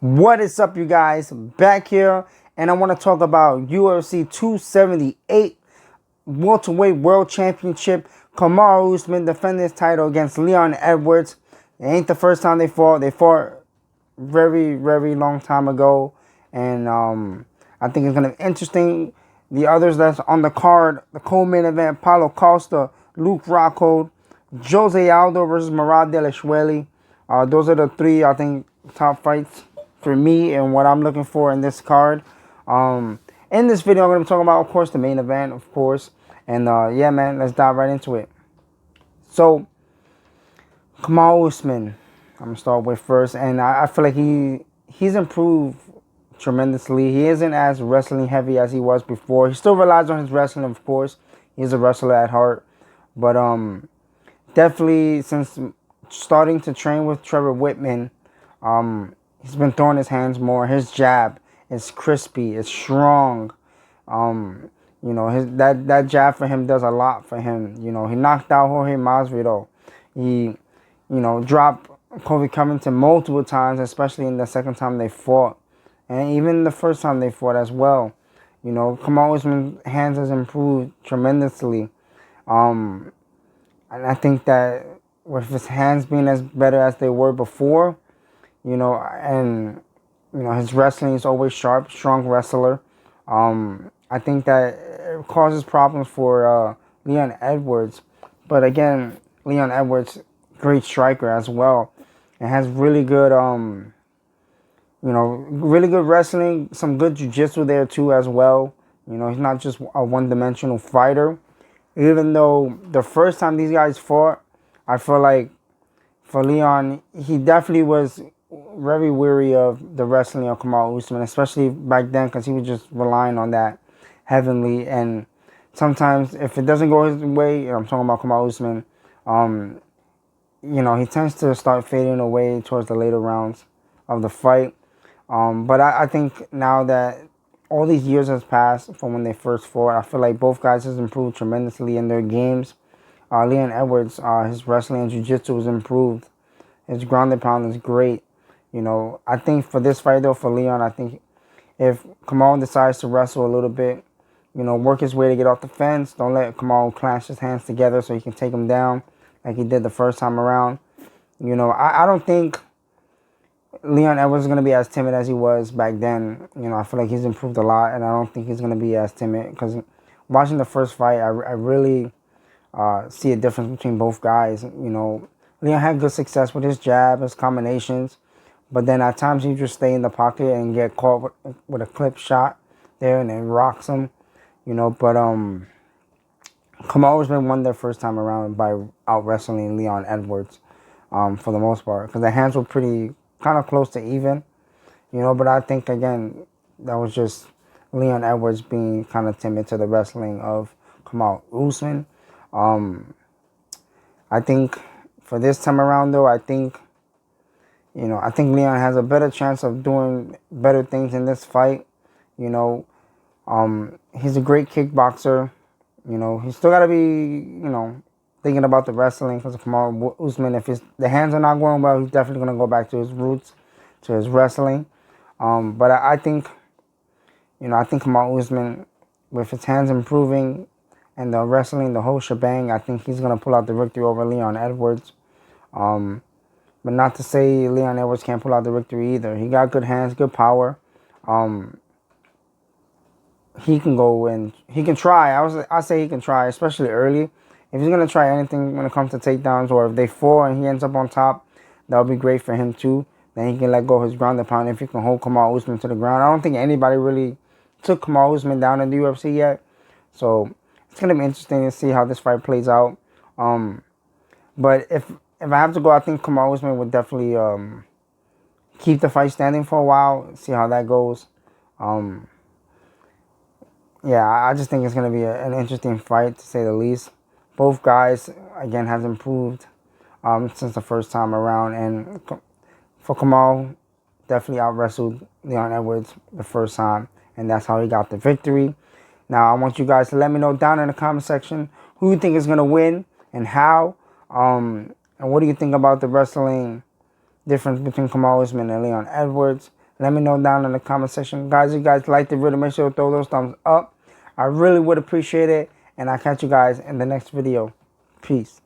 What is up, you guys? Back here, and I want to talk about UFC 278 welterweight world championship. Kamaru Usman defending his title against Leon Edwards. It ain't the first time they fought. They fought very, very long time ago, and I think it's gonna be interesting. The others that's on the card, the co-main event: Paulo Costa, Luke Rockhold, Jose Aldo versus Murad Dvalishvili. Those are the three, I think, top fights for me and what I'm looking for in this card. In this video, I'm going to be talking about, of course, the main event, of course. And yeah, man, let's dive right into it. So, Kamaru Usman, I'm going to start with first. And I feel like he's improved tremendously. He isn't as wrestling heavy as he was before. He still relies on his wrestling, of course. He's a wrestler at heart. But definitely, since starting to train with Trevor Whitman, he's been throwing his hands more. His jab is crispy. It's strong. You know, that jab for him does a lot for him. You know, he knocked out Jorge Masvidal. He, dropped Kobe Covington multiple times, especially in the second time they fought. And even the first time they fought as well. You know, Kamaru Usman's hands has improved tremendously. And I think that with his hands being as better as they were before, and his wrestling is always sharp, strong wrestler. I think that it causes problems for Leon Edwards, but again, Leon Edwards, great striker as well, and has really good, really good wrestling, some good jiu-jitsu there too as well. You know, he's not just a one-dimensional fighter. Even though the first time these guys fought, I feel like for Leon, he definitely was very weary of the wrestling of Kamaru Usman, especially back then, because he was just relying on that heavily. And sometimes, if it doesn't go his way, I'm talking about Kamaru Usman, he tends to start fading away towards the later rounds of the fight. But I think now that all these years has passed from when they first fought, I feel like both guys has improved tremendously in their games. Leon Edwards, his wrestling and jiu-jitsu was improved. His ground and pound is great. You know, I think for this fight, though, for Leon, I think if Kamaru decides to wrestle a little bit, work his way to get off the fence, don't let Kamaru clench his hands together so he can take him down like he did the first time around. I don't think Leon Edwards is going to be as timid as he was back then. I feel like he's improved a lot, and I don't think he's going to be as timid because watching the first fight, I really see a difference between both guys. Leon had good success with his jab, his combinations, but then at times he just stay in the pocket and get caught with a clip shot there and then rocks him. But Kamaru's been won their first time around by out wrestling Leon Edwards for the most part because the hands were pretty kind of close to even, but I think again that was just Leon Edwards being kind of timid to the wrestling of Kamaru Usman. I think for this time around, though, I think Leon has a better chance of doing better things in this fight. He's a great kickboxer. He's still got to be, thinking about the wrestling because of Kamaru Usman. If the hands are not going well, he's definitely going to go back to his roots, to his wrestling. But I think Kamaru Usman, with his hands improving and the wrestling, the whole shebang, I think he's going to pull out the victory over Leon Edwards. But not to say Leon Edwards can't pull out the victory either. He got good hands, good power. He can go and he can try. I say he can try, especially early. If he's going to try anything when it comes to takedowns, or if they fall and he ends up on top, that would be great for him too. Then he can let go of his ground and pound if he can hold Kamaru Usman to the ground. I don't think anybody really took Kamaru Usman down in the UFC yet. So it's going to be interesting to see how this fight plays out. But if I have to go, I think Kamaru Usman would definitely keep the fight standing for a while, see how that goes. Yeah, I just think it's going to be an interesting fight, to say the least. Both guys, again, have improved since the first time around. And for Kamaru, definitely out-wrestled Leon Edwards the first time. And that's how he got the victory. Now, I want you guys to let me know down in the comment section who you think is going to win and how. And what do you think about the wrestling difference between Kamaru Usman and Leon Edwards? Let me know down in the comment section. Guys, if you guys like the video, make sure to throw those thumbs up. I really would appreciate it. And I'll catch you guys in the next video. Peace.